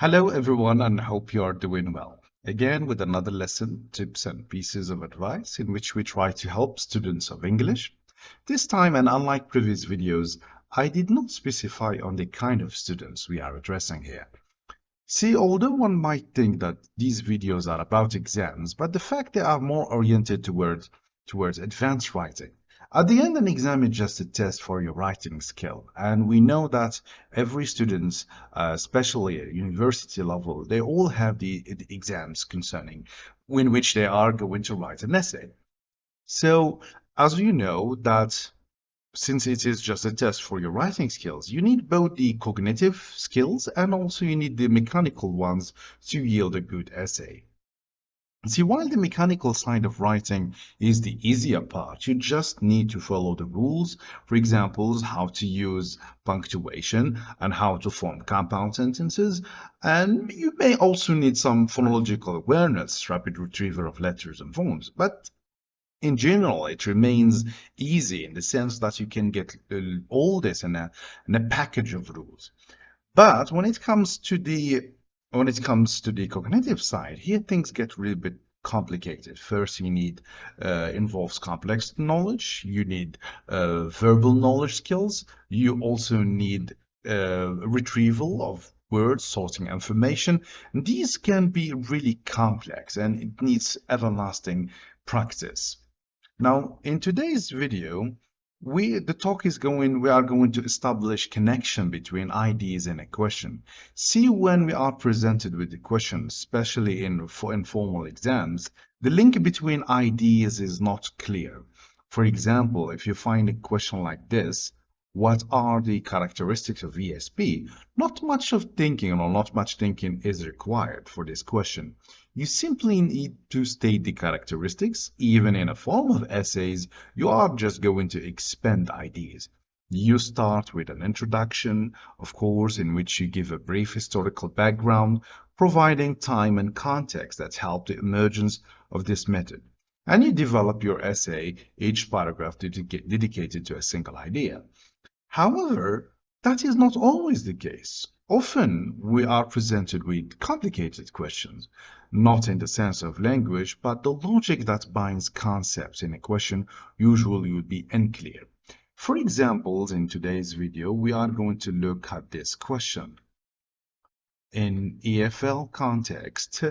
Hello, everyone, and hope you are doing well. Again, with another lesson, tips, and pieces of advice in which we try to help students of English. This time, and unlike previous videos, I did not specify on the kind of students we are addressing here. See, although one might think that these videos are about exams, but the fact they are more oriented towards advanced writing. At the end, an exam is just a test for your writing skill, and we know that every student, especially at university level, they all have the exams concerning in which they are going to write an essay. So, as you know, that since it is just a test for your writing skills, you need both the cognitive skills and also you need the mechanical ones to yield a good essay. See, while the mechanical side of writing is the easier part, you just need to follow the rules. For example, how to use punctuation and how to form compound sentences. And you may also need some phonological awareness, rapid retrieval of letters and forms. But in general, it remains easy in the sense that you can get all this in a package of rules. But when it comes to the cognitive side, here things get really bit complicated. First, you need involves complex knowledge. You need verbal knowledge skills. You also need retrieval of words, sorting information. And these can be really complex, and it needs everlasting practice. Now, in today's video, we are going to establish connection between ideas and a question. See, when we are presented with a question, especially in informal exams, the link between ideas is not clear. For example, if you find a question like this, what are the characteristics of ESP? Not much of thinking or not much thinking is required for this question. You simply need to state the characteristics. Even in a form of essays, you are just going to expand ideas. You start with an introduction, of course, in which you give a brief historical background, providing time and context that help the emergence of this method. And you develop your essay, each paragraph dedicated to a single idea. However, that is not always the case. Often we are presented with complicated questions, not in the sense of language, but the logic that binds concepts in a question usually would be unclear. For examples, in today's video, we are going to look at this question. In EFL context,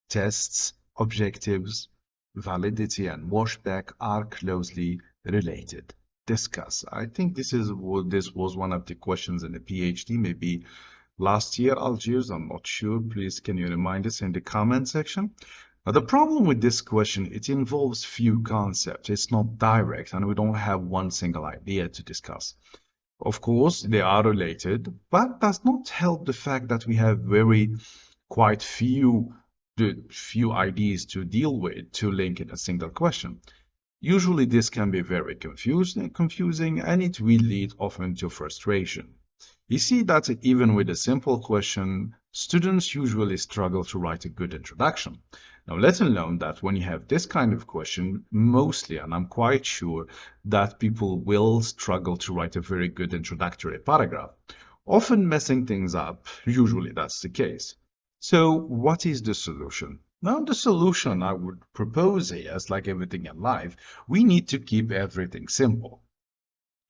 tests, objectives, validity, and washback are closely related. Discuss. I think this was one of the questions in the PhD, maybe last year, Algiers. I'm not sure. Please, can you remind us in the comment section? Now, the problem with this question, it involves few concepts. It's not direct, and we don't have one single idea to discuss. Of course, they are related, but does not help the fact that we have quite few ideas to deal with to link in a single question. Usually this can be very confusing, and it will lead often to frustration. You see that even with a simple question, students usually struggle to write a good introduction. Now, let alone that when you have this kind of question, mostly, and I'm quite sure that people will struggle to write a very good introductory paragraph, often messing things up. Usually that's the case. So what is the solution? Now, the solution I would propose here, as like everything in life, we need to keep everything simple.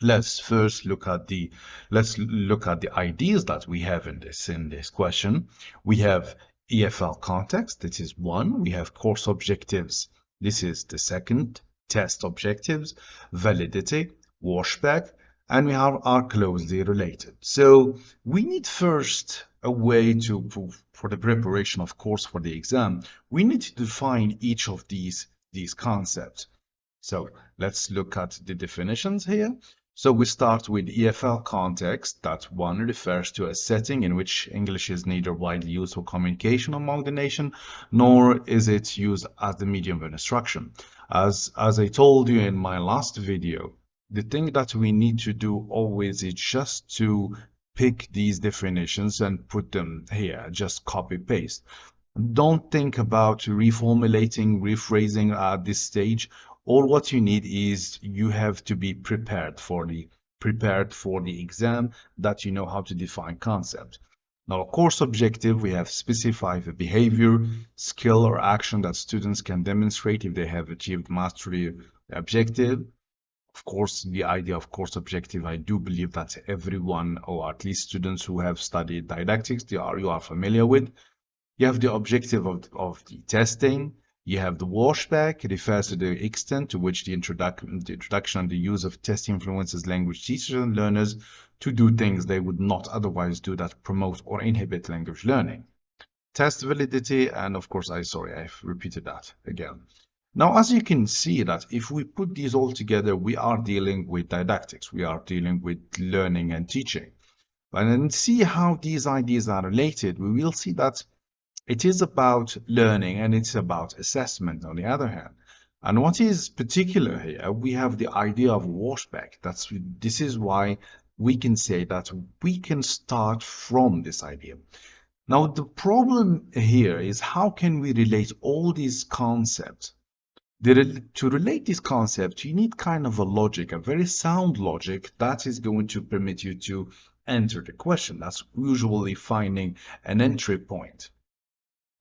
Let's first look at the ideas that we have in this question. We have EFL context, this is one. We have course objectives, this is the second. Test objectives, validity, washback, and we are closely related. So we need first a way for the preparation, of course, for the exam. We need to define each of these concepts. So let's look at the definitions here. So we start with EFL context. That one refers to a setting in which English is neither widely used for communication among the nation, nor is it used as the medium of instruction. As I told you in my last video, the thing that we need to do always is just to pick these definitions and put them here, just copy paste. Don't think about reformulating, rephrasing at this stage. All what you need is you have to be prepared for the exam, that you know how to define concept. Now, a course objective, we have specified the behavior, skill, or action that students can demonstrate if they have achieved mastery of the objective. Of course, the idea of course objective, I do believe that everyone, or at least students who have studied didactics, you are familiar with. You have the objective of the testing. You have the washback. It refers to the extent to which the introduction and the use of testing influences language teachers and learners to do things they would not otherwise do that promote or inhibit language learning. Test validity, and of course, I've repeated that again. Now, as you can see that if we put these all together, we are dealing with didactics. We are dealing with learning and teaching. And then see how these ideas are related. We will see that it is about learning and it's about assessment on the other hand. And what is particular here, we have the idea of washback. This is why we can say that we can start from this idea. Now, the problem here is how can we relate all these concepts? To relate these concepts, you need kind of a logic, a very sound logic that is going to permit you to enter the question. That's usually finding an entry point.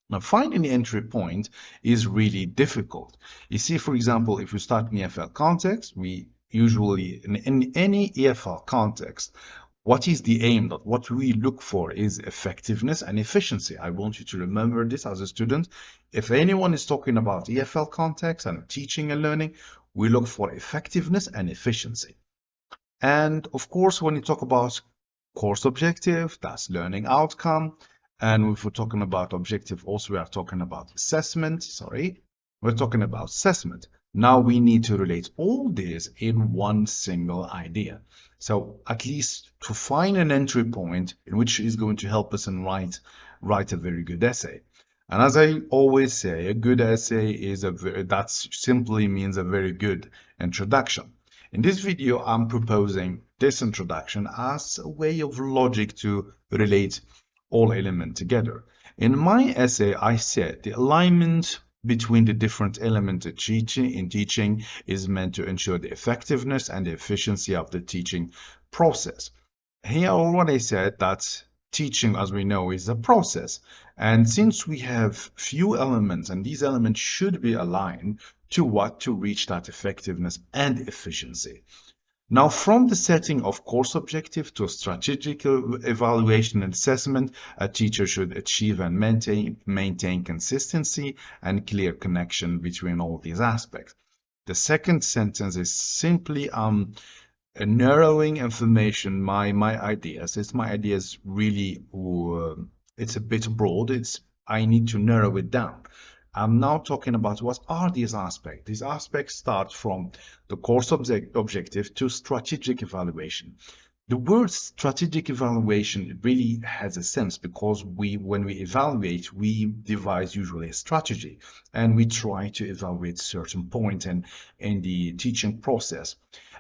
Now, finding the entry point is really difficult. You see, for example, if we start in EFL context, we usually, in any EFL context, what is the aim? That what we look for is effectiveness and efficiency. I want you to remember this as a student. If anyone is talking about EFL context and teaching and learning, we look for effectiveness and efficiency. And of course, when you talk about course objective, that's learning outcome. And if we're talking about objective, also we are talking about assessment. Sorry, we're talking about assessment. Now we need to relate all this in one single idea. So at least to find an entry point in which is going to help us and write a very good essay. And as I always say, a good essay is that simply means a very good introduction. In this video, I'm proposing this introduction as a way of logic to relate all elements together. In my essay, I said the alignment between the different elements in teaching is meant to ensure the effectiveness and the efficiency of the teaching process. Here already said that teaching, as we know, is a process. And since we have few elements, and these elements should be aligned to what? To reach that effectiveness and efficiency. Now, from the setting of course objective to strategic evaluation and assessment, a teacher should achieve and maintain consistency and clear connection between all these aspects. The second sentence is simply narrowing information, my ideas. My ideas really, it's a bit broad. I need to narrow it down. I'm now talking about what are these aspects. These aspects start from the course objective to strategic evaluation. The word strategic evaluation really has a sense because when we evaluate, we devise usually a strategy and we try to evaluate certain point in the teaching process.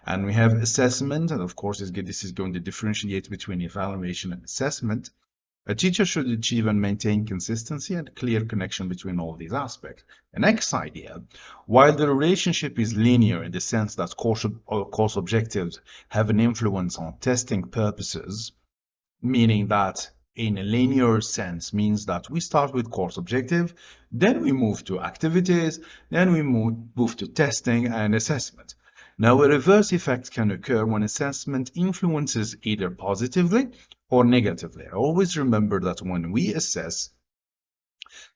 And we have assessment, and of course, this is going to differentiate between evaluation and assessment. A teacher should achieve and maintain consistency and clear connection between all these aspects. The next idea, while the relationship is linear in the sense that course objectives have an influence on testing purposes, meaning that in a linear sense means that we start with course objective, then we move to activities, then we move to testing and assessment. Now, a reverse effect can occur when assessment influences either positively or negatively. Always remember that when we assess,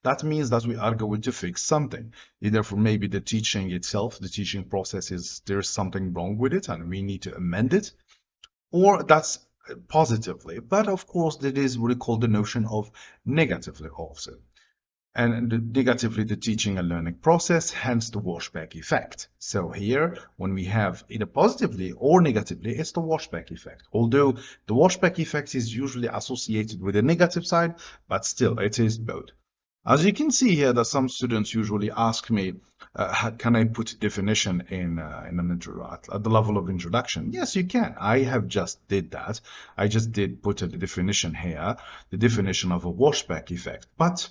that means that we are going to fix something. Either for maybe the teaching itself, the teaching process there's something wrong with it and we need to amend it, or that's positively. But of course, there is what we call the notion of negatively also. And negatively the teaching and learning process, hence the washback effect. So here, when we have either positively or negatively, it's the washback effect. Although the washback effect is usually associated with the negative side, but still it is both. As you can see here, that some students usually ask me, can I put definition at the level of introduction? Yes, you can. I have just did that. I just did put a definition here, the definition of a washback effect. But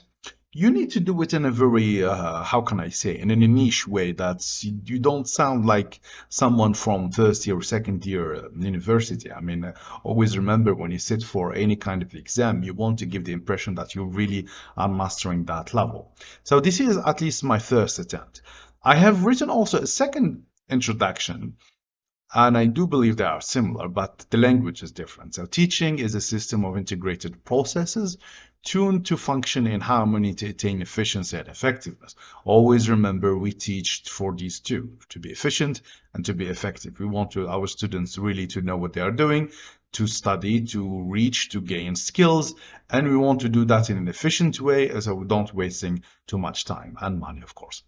you need to do it in a very, how can I say, in a niche way that you don't sound like someone from first year or second year university. I mean, always remember when you sit for any kind of exam, you want to give the impression that you really are mastering that level. So this is at least my first attempt. I have written also a second introduction, and I do believe they are similar, but the language is different. So teaching is a system of integrated processes tuned to function in harmony to attain efficiency and effectiveness. Always remember we teach for these two, to be efficient and to be effective. We want our students really to know what they are doing, to study, to reach, to gain skills, and we want to do that in an efficient way so we don't wasting too much time and money, of course.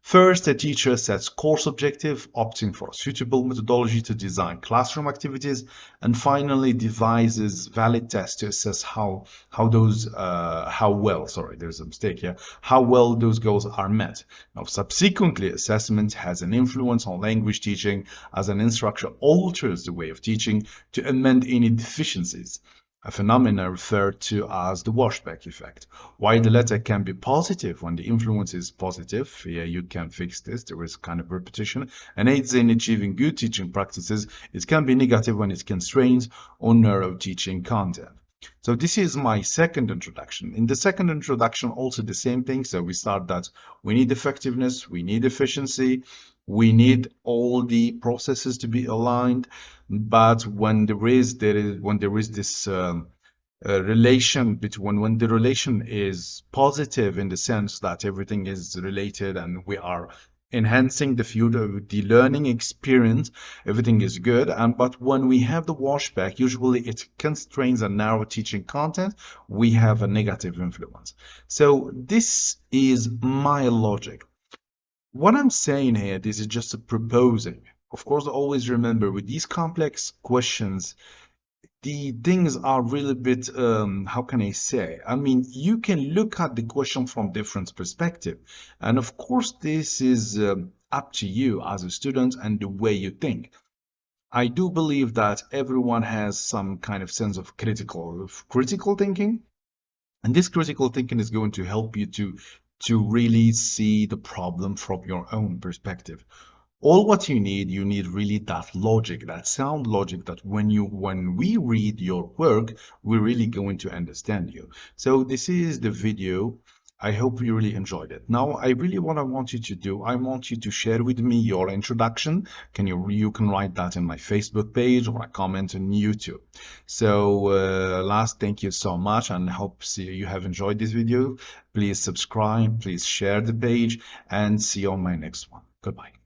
First, a teacher sets course objective, opting for a suitable methodology to design classroom activities, and finally devises valid tests to assess how well, sorry, there's a mistake here, how well those goals are met. Now, subsequently, assessment has an influence on language teaching as an instructor alters the way of teaching to amend any deficiencies, a phenomenon referred to as the washback effect. While the latter can be positive when the influence is positive, yeah, you can fix this, there is kind of repetition, and aids in achieving good teaching practices, it can be negative when it constrains or narrow teaching content. So this is my second introduction. In the second introduction, also the same thing. So we start that we need effectiveness, we need efficiency, we need all the processes to be aligned. But when there is this relation between when the relation is positive in the sense that everything is related and we are enhancing the learning experience, everything is good. And but when we have the washback, usually it constrains and narrow teaching content, we have a negative influence. So this is my logic. What I'm saying here, this is just a proposing. Of course, always remember with these complex questions, the things are really bit, how can I say? I mean, you can look at the question from different perspective. And of course, this is up to you as a student and the way you think. I do believe that everyone has some kind of sense of critical thinking, and this critical thinking is going to help you to really see the problem from your own perspective. All what you need really that logic, that sound logic that when we read your work, we're really going to understand you. So this is the video. I hope you really enjoyed it. Now, I really what I want you to do, I want you to share with me your introduction. You can write that in my Facebook page or a comment on YouTube. So last, thank you so much, and hope you have enjoyed this video. Please subscribe, please share the page, and see you on my next one. Goodbye.